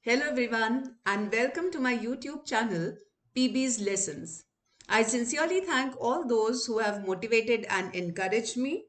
Hello everyone and welcome to my YouTube channel PB's Lessons. I sincerely thank all those who have motivated and encouraged me.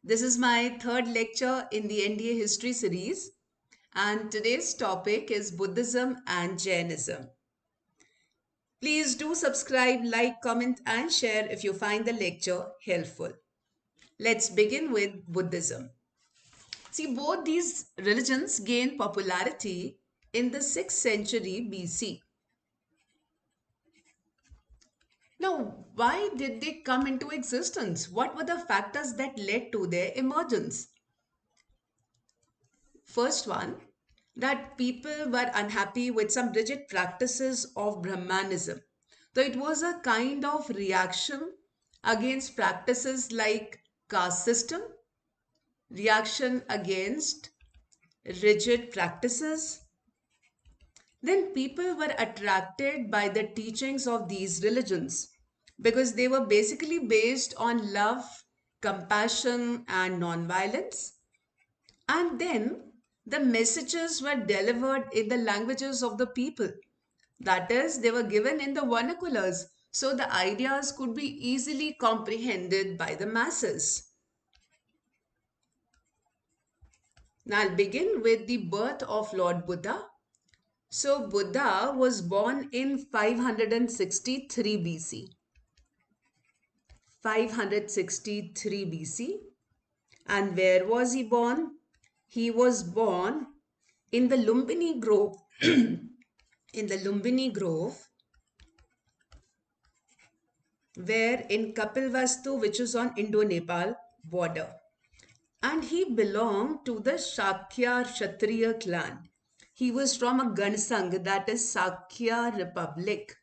This is my third lecture in the NDA history series and today's topic is Buddhism and Jainism. Please do subscribe, like, comment and share if you find the lecture helpful. Let's begin with Buddhism. See, both these religions gained popularity in the 6th century BC. Now, why did they come into existence? What were the factors that led to their emergence? First one, that people were unhappy with some rigid practices of Brahmanism. So it was a kind of reaction against practices like caste system, reaction against rigid practices. Then people were attracted by the teachings of these religions because they were basically based on love, compassion, and non-violence. And then the messages were delivered in the languages of the people. That is, they were given in the vernaculars, so the ideas could be easily comprehended by the masses. Now, I'll begin with the birth of Lord Buddha. So, Buddha was born in 563 BC. 563 BC. And where was he born? He was born in the Lumbini Grove. In the Lumbini Grove, where in Kapilvastu, which is on Indo-Nepal border. And he belonged to the Shakya Kshatriya clan. He was from a Gansang, that is Sakya Republic.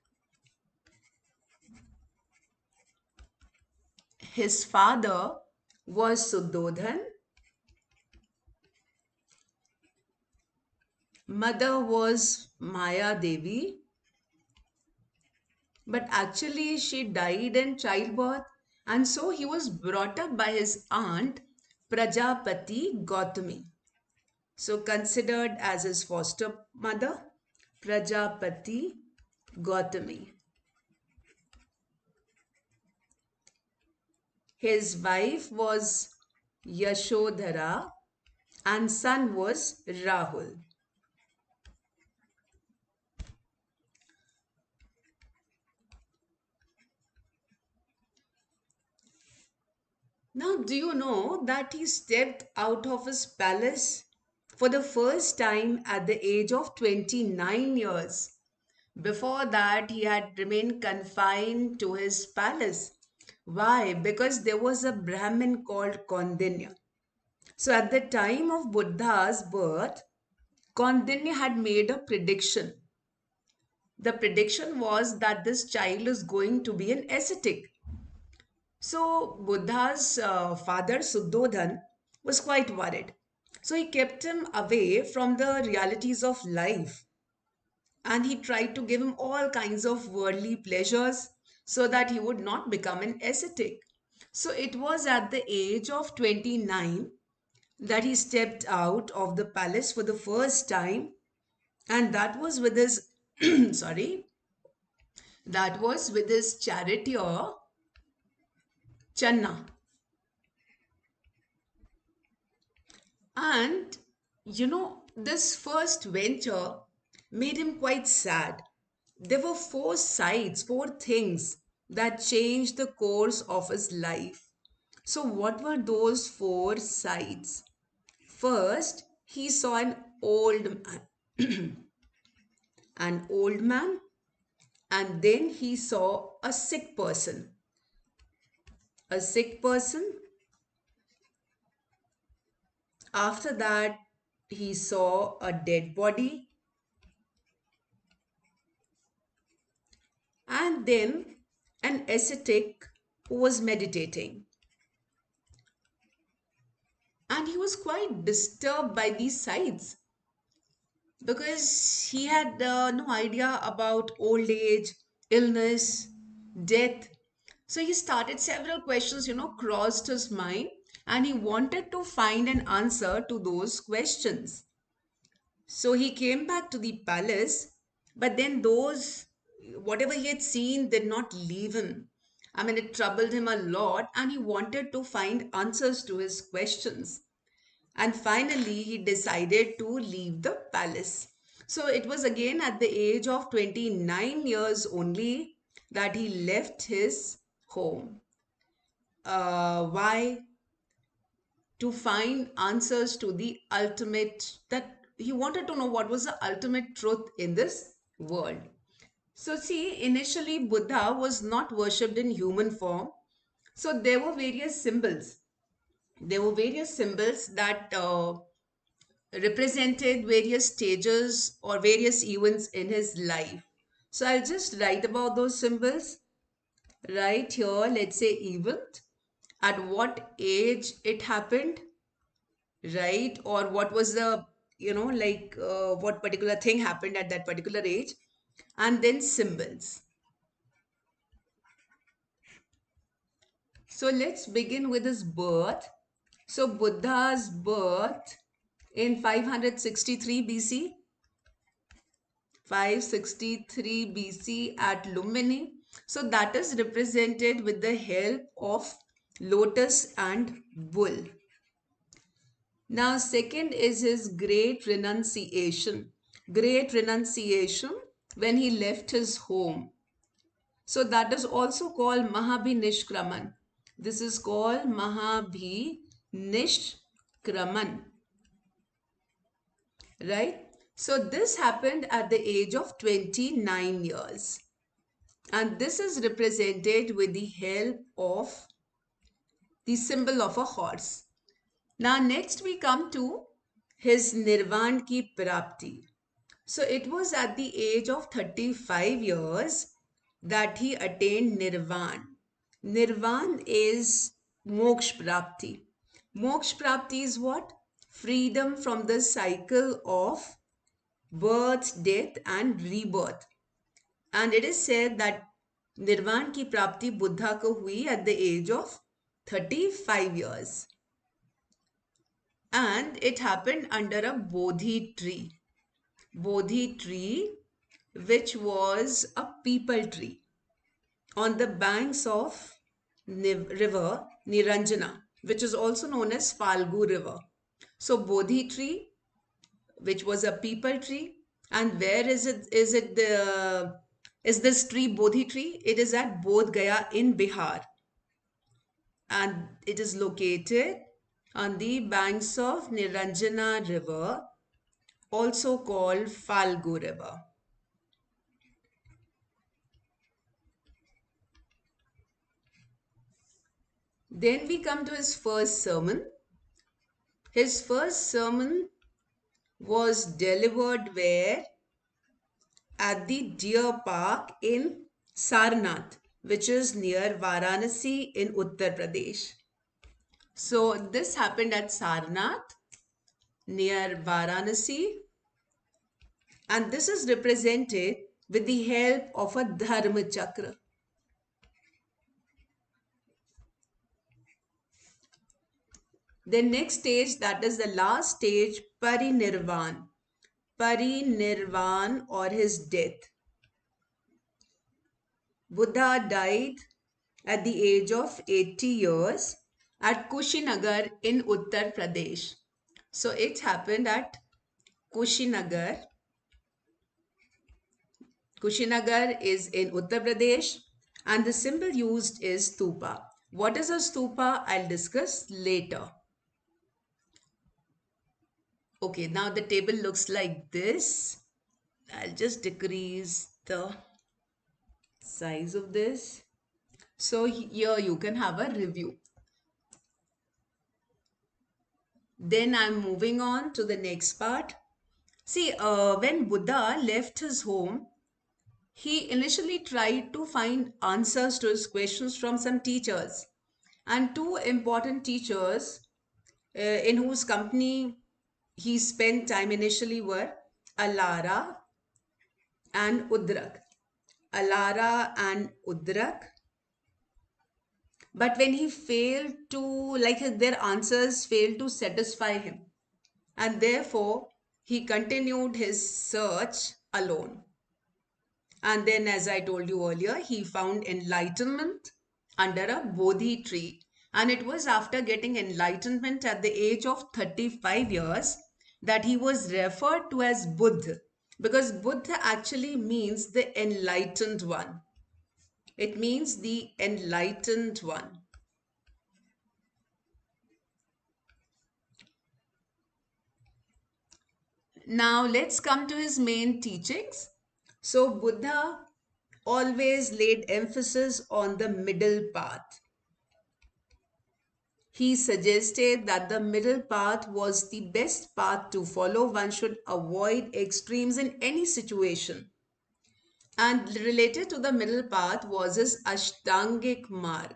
His father was Suddhodhan. Mother was Maya Devi. But actually she died in childbirth and so he was brought up by his aunt Prajapati Gautami. So considered as his foster mother, Prajapati Gautami. His wife was Yashodhara and son was Rahul. Now, do you know that he stepped out of his palace for the first time at the age of 29 years? Before that, he had remained confined to his palace. Why? Because there was a Brahmin called Kondinya. So, at the time of Buddha's birth, Kondinya had made a prediction. The prediction was that this child is going to be an ascetic. So Buddha's father Suddhodhan was quite worried. So he kept him away from the realities of life and he tried to give him all kinds of worldly pleasures so that he would not become an ascetic. So it was at the age of 29 that he stepped out of the palace for the first time and that was with his sorry, that was with his charioteer Channa. And this first venture made him quite sad. There were four things that changed the course of his life. So, what were those four sights? First, he saw an old man, and then he saw a sick person. A sick person. After that, he saw a dead body, and then an ascetic who was meditating. And he was quite disturbed by these sights because he had no idea about old age, illness, death. So he started several questions, crossed his mind, and he wanted to find an answer to those questions. So he came back to the palace, but then those, whatever he had seen, did not leave him. I mean, it troubled him a lot, and he wanted to find answers to his questions. And finally, he decided to leave the palace. So it was again at the age of 29 years only that he left his home. Why? To find answers to the ultimate, that he wanted to know what was the ultimate truth in this world. So see, initially Buddha was not worshipped in human form. So there were various symbols. There were various symbols that represented various stages or various events in his life. So I'll just write about those symbols right here. Let's say event, at what age it happened, right? Or what was the, what particular thing happened at that particular age, and then symbols. So let's begin with his birth. So Buddha's birth in 563 BC, 563 BC at Lumbini. So that is represented with the help of lotus and bull. Now, second is his great renunciation. Great renunciation when he left his home. So that is also called Mahabhinishkraman. This is called Mahabhinishkraman, right? So this happened at the age of 29 years. And this is represented with the help of the symbol of a horse. Now, next we come to his Nirvan ki Prapti. So, it was at the age of 35 years that he attained Nirvan. Nirvan is Moksha Prapti. Moksha Prapti is what? Freedom from the cycle of birth, death, and rebirth. And it is said that Nirvan ki Prapti Buddha ko hui at the age of 35 years. And it happened under a Bodhi tree. Bodhi tree, which was a peepal tree on the banks of river Niranjana, which is also known as Falgu river. So Bodhi tree, which was a peepal tree, and where is it? Is this tree Bodhi tree? It is at Bodh Gaya in Bihar, and it is located on the banks of Niranjana river, also called Falgu river. Then we come to his first sermon. His first sermon was delivered where? At the deer park in Sarnath, which is near Varanasi in Uttar Pradesh. So this happened at Sarnath near Varanasi, and this is represented with the help of a Dharma Chakra. The next stage, that is the last stage, Parinirvan. Parinirvan, or his death. Buddha died at the age of 80 years at Kushinagar in Uttar Pradesh. So it happened at Kushinagar. Kushinagar is in Uttar Pradesh, and the symbol used is stupa. What is a stupa? I'll discuss later. Okay, now the table looks like this. I'll just decrease the size of this. So here you can have a review. Then I'm moving on to the next part. See, when Buddha left his home, he initially tried to find answers to his questions from some teachers. And two important teachers in whose company he spent time initially were Alara and Udrak. Alara and Udrak. But when he failed to, like their answers failed to satisfy him, and therefore he continued his search alone. And then, as I told you earlier, he found enlightenment under a Bodhi tree. And it was after getting enlightenment at the age of 35 years that he was referred to as Buddha. Because Buddha actually means the enlightened one. It means the enlightened one. Now let's come to his main teachings. So Buddha always laid emphasis on the middle path. He suggested that the middle path was the best path to follow. One should avoid extremes in any situation. And related to the middle path was his Ashtangik Marg.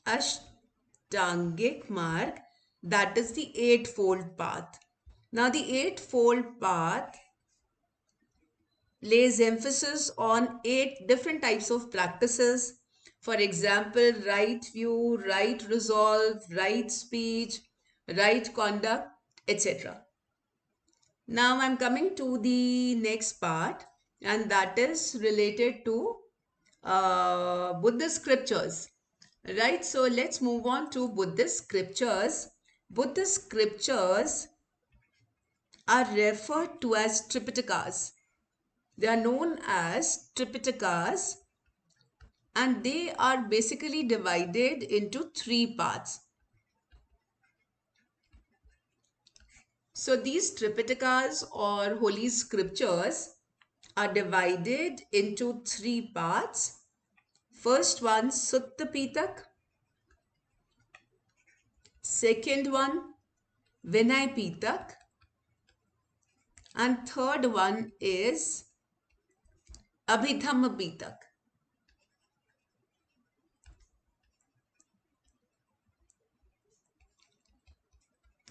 Ashtangik Marg, that is the eightfold path. Now, the eightfold path lays emphasis on 8 different types of practices. For example, right view, right resolve, right speech, right conduct, etc. Now I'm coming to the next part, and that is related to Buddhist scriptures. Right, so let's move on to Buddhist scriptures. Buddhist scriptures are referred to as Tripitakas. They are known as Tripitakas, and they are basically divided into 3 parts. So these Tripitakas or holy scriptures are divided into 3 parts. First one, Sutta Pitak. Second one, Vinay Pitak. And third one is Abhidhamma Pitak.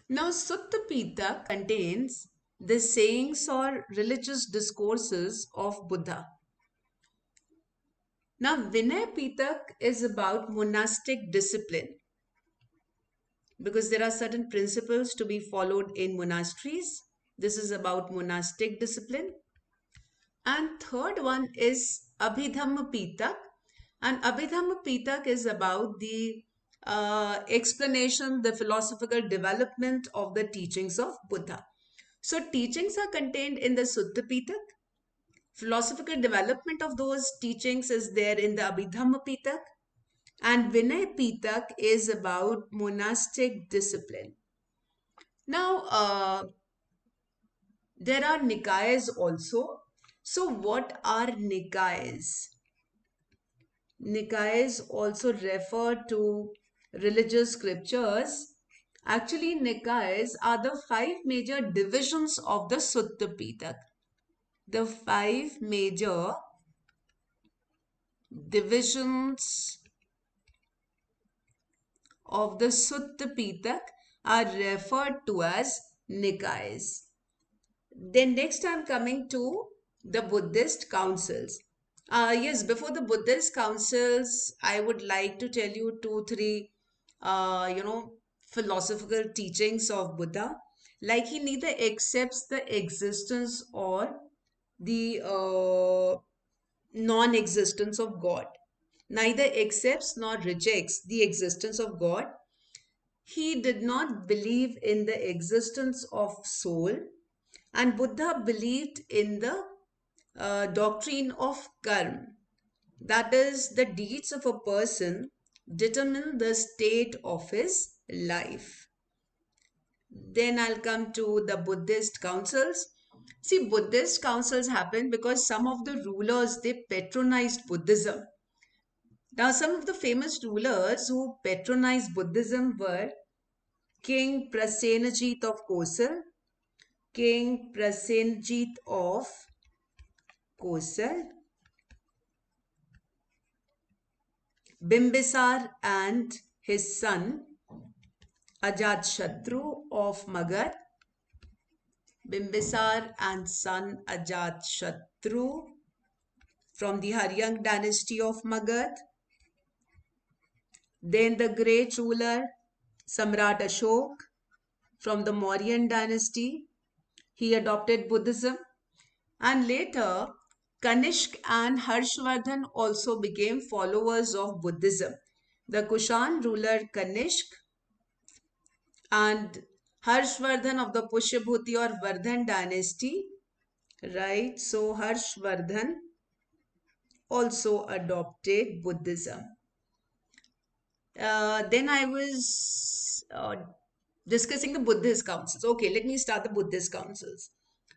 Now, Sutta Pitak contains the sayings or religious discourses of Buddha. Now, Vinay Pitak is about monastic discipline because there are certain principles to be followed in monasteries. This is about monastic discipline. And third one is Abhidhamma Pitak. And Abhidhamma Pitak is about the explanation, the philosophical development of the teachings of Buddha. So teachings are contained in the Sutta Pitak. Philosophical development of those teachings is there in the Abhidhamma Pitak. And Vinay Pitak is about monastic discipline. Now, there are Nikayas also. So what are Nikayas? Nikayas also refer to religious scriptures. Actually, Nikayas are the 5 major divisions of the Sutta Pitak. The 5 major divisions of the Sutta Pitak are referred to as Nikayas. Then next I'm coming to the Buddhist councils. Yes, before the Buddhist councils, I would like to tell you 2, 3, philosophical teachings of Buddha. Like he neither accepts the existence or the non-existence of God. Neither accepts nor rejects the existence of God. He did not believe in the existence of soul, and Buddha believed in the doctrine of karma. That is, the deeds of a person determine the state of his life. Then I'll come to the Buddhist councils. See, Buddhist councils happened because some of the rulers, they patronized Buddhism. Now, some of the famous rulers who patronized Buddhism were King Prasenajit of Kosal, King Prasenajit of Kosal, Bimbisar and his son Ajatshatru of Magad, Bimbisar and son Ajatshatru from the Haryang dynasty of Magad. Then the great ruler Samrat Ashok from the Mauryan dynasty. He adopted Buddhism. And later, Kanishk and Harshvardhan also became followers of Buddhism. The Kushan ruler Kanishk and Harshvardhan of the Pushyabhuti or Vardhan dynasty, right? So Harshvardhan also adopted Buddhism. Then I was discussing the Buddhist councils. Okay, let me start the Buddhist councils.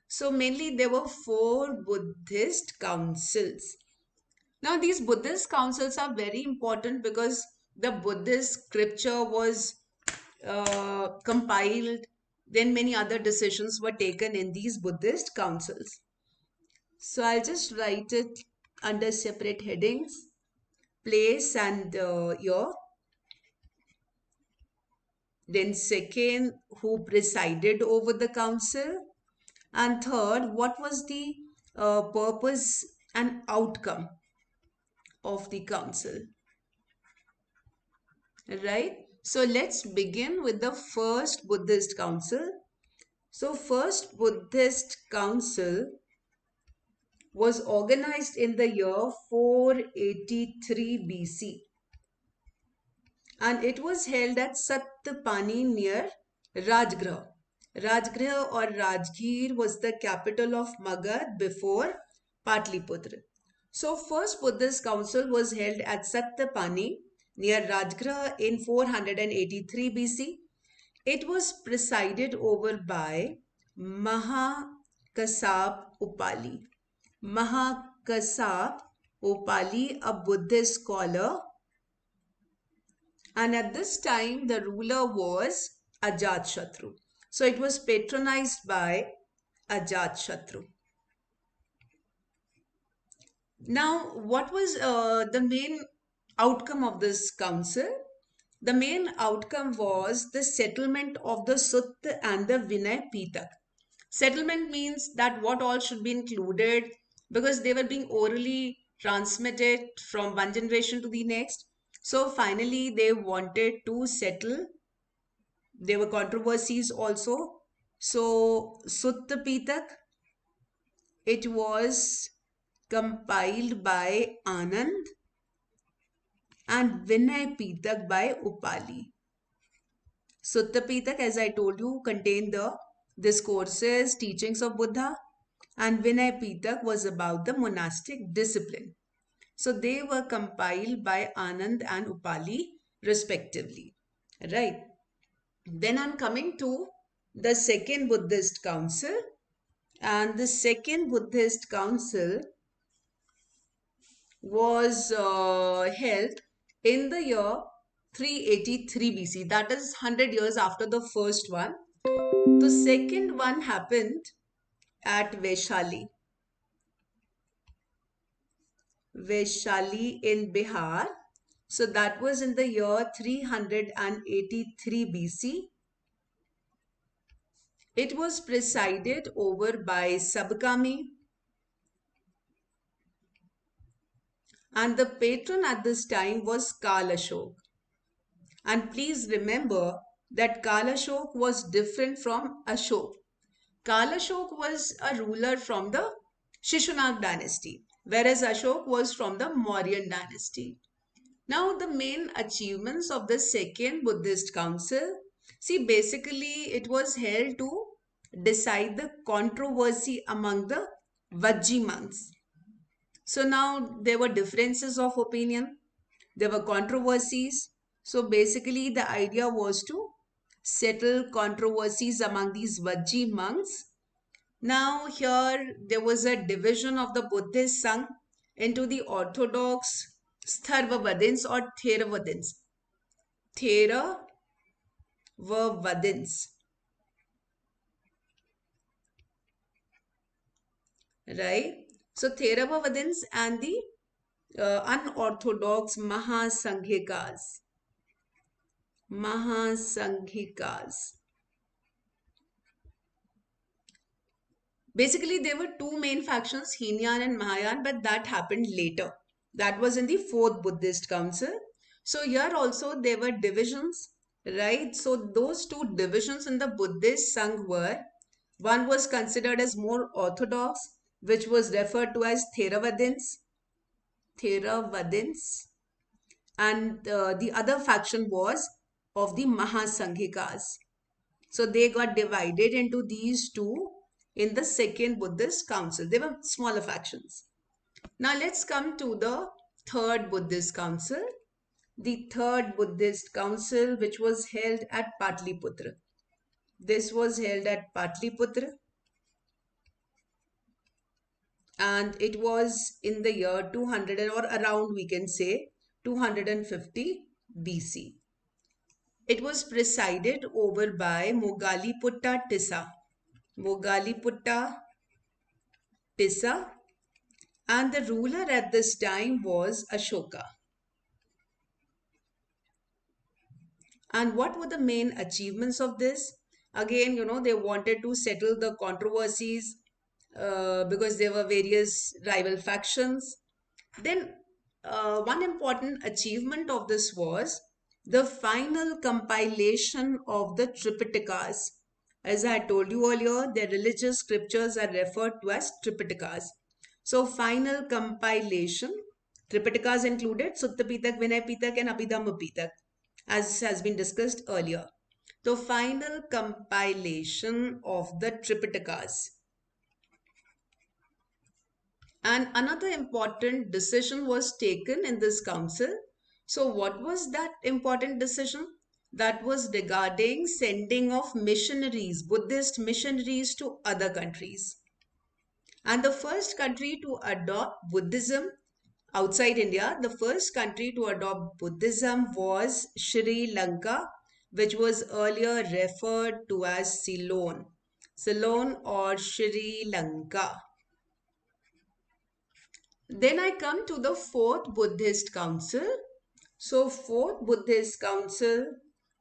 So mainly there were four Buddhist councils. Now these Buddhist councils are very important because the Buddhist scripture was compiled. Then many other decisions were taken in these Buddhist councils. So I'll just write it under separate headings: place and year. Then second, who presided over the council. And third, what was the purpose and outcome of the council. Right? So let's begin with the first Buddhist council. So first Buddhist council was organized in the year 483 BC, and it was held at Sattapani near Rajgriha. Rajgriha or Rajgir was the capital of Magad before Patliputra. So first Buddhist council was held at Sattapani near Rajgriha in 483 BC. It was presided over by Mahakasap Upali. Mahakasap Upali, a Buddhist scholar, and at this time the ruler was Ajatashatru. So it was patronized by Ajatashatru. Now, what was the main outcome of this council? The main outcome was the settlement of the Sutta and the Vinay Pitak. Settlement means that what all should be included, because they were being orally transmitted from one generation to the next. So finally, they wanted to settle. There were controversies also. So Sutta Pitak, it was compiled by Anand, and Vinay Pitak by Upali. Sutta Pitak, as I told you, contained the discourses, teachings of Buddha, and Vinay Pitak was about the monastic discipline. So they were compiled by Anand and Upali respectively. Right. Then I'm coming to the second Buddhist council, and the second Buddhist council was held in the year 383 BC, that is 100 years after the first one. The second one happened at Vaishali. Vaishali in Bihar. So that was in the year 383 BC. It was presided over by Sabkami, and the patron at this time was Kalashok. And please remember that Kalashok was different from Ashok. Kalashok was a ruler from the Shishunag dynasty, whereas Ashok was from the Mauryan dynasty. Now, the main achievements of the second Buddhist council, see, basically it was held to decide the controversy among the Vajji monks. So now there were differences of opinion, there were controversies. So basically the idea was to settle controversies among these Vajji monks. Now here there was a division of the Buddhist Sangh into the orthodox Stharvavadins or Theravadins. Theravadins. Right? So Theravadins and the unorthodox Mahasanghikas. Mahasanghikas. Basically, there were two main factions, Hinayan and Mahayan, but that happened later. That was in the fourth Buddhist council. So here also there were divisions, right? So those two divisions in the Buddhist Sangh were One was considered as more orthodox, which was referred to as Theravadins, and the other faction was of the Mahasanghikas. So they got divided into these two in the second Buddhist council. They were smaller factions. Now let's come to the third Buddhist council. The third Buddhist council, which was held at Patliputra. This was held at Patliputra, and it was in the year 200 or around, we can say, 250 BC. It was presided over by Mogaliputta Tissa. Mogaliputta Tissa, and the ruler at this time was Ashoka. And what were the main achievements of this? Again, they wanted to settle the controversies because there were various rival factions. Then, one important achievement of this was the final compilation of the Tripitakas. As I told you earlier, their religious scriptures are referred to as Tripitakas. So, final compilation, Tripitakas included Sutta Pitak, Vinay Pitak, and Abhidhamma Pitak, as has been discussed earlier. The final compilation of the Tripitakas. And another important decision was taken in this council. So, what was that important decision? That was regarding sending of missionaries, Buddhist missionaries to other countries. And the first country to adopt Buddhism outside India, the first country to adopt Buddhism was Sri Lanka, which was earlier referred to as Ceylon. Ceylon or Sri Lanka. Then I come to the fourth Buddhist council. So fourth Buddhist council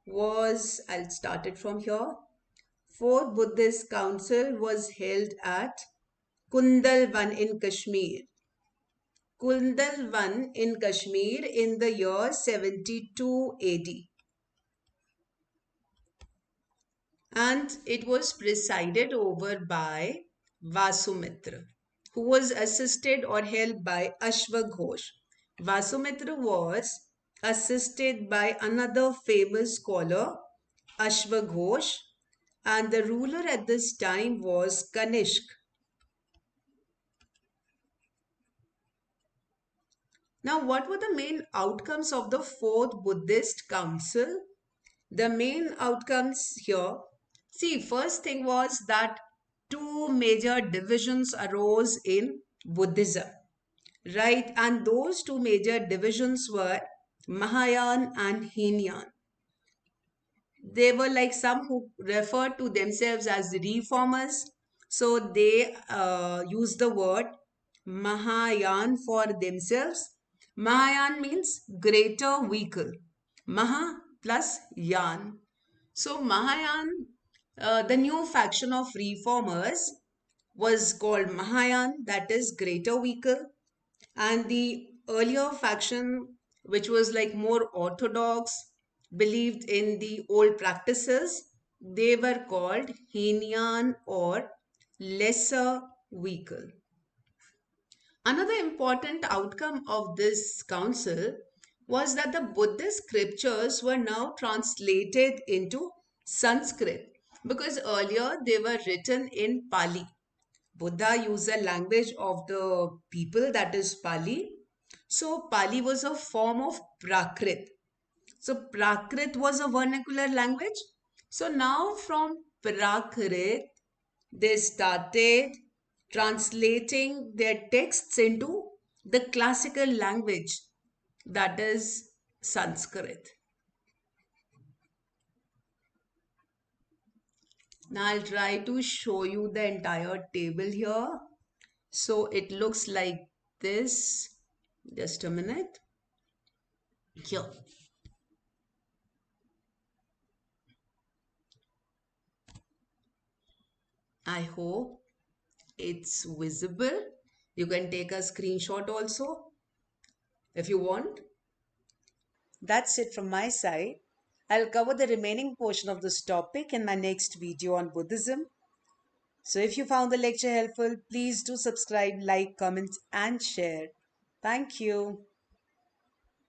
was, I'll start it from here. Fourth Buddhist council was held at Kundalwan in Kashmir. Kundalwan in Kashmir in the year 72 AD. And it was presided over by Vasumitra, who was assisted or held by Ashwaghosh. Vasumitra was assisted by another famous scholar, Ashwaghosh, and the ruler at this time was Kanishk. Now, what were the main outcomes of the fourth Buddhist council? The main outcomes here, see, first thing was that two major divisions arose in Buddhism, right? And those two major divisions were Mahayana and Hinayan. They were like some who referred to themselves as reformers. So they used the word Mahayana for themselves. Mahayana means greater vehicle. Maha plus Yan. So Mahayana, the new faction of reformers was called Mahayana, that is greater vehicle. And the earlier faction, which was like more orthodox, believed in the old practices, they were called Hinayan or lesser vehicle. Another important outcome of this council was that the Buddhist scriptures were now translated into Sanskrit, because earlier they were written in Pali. Buddha used the language of the people, that is Pali. So Pali was a form of Prakrit. So Prakrit was a vernacular language. So now from Prakrit, they started translating their texts into the classical language, that is Sanskrit. Now I'll try to show you the entire table here. So it looks like this. Just a minute. Here. I hope it's visible. You can take a screenshot also if you want. That's it from my side. I'll cover the remaining portion of this topic in my next video on Buddhism. So if you found the lecture helpful, please do subscribe, like, comment, and share. Thank you.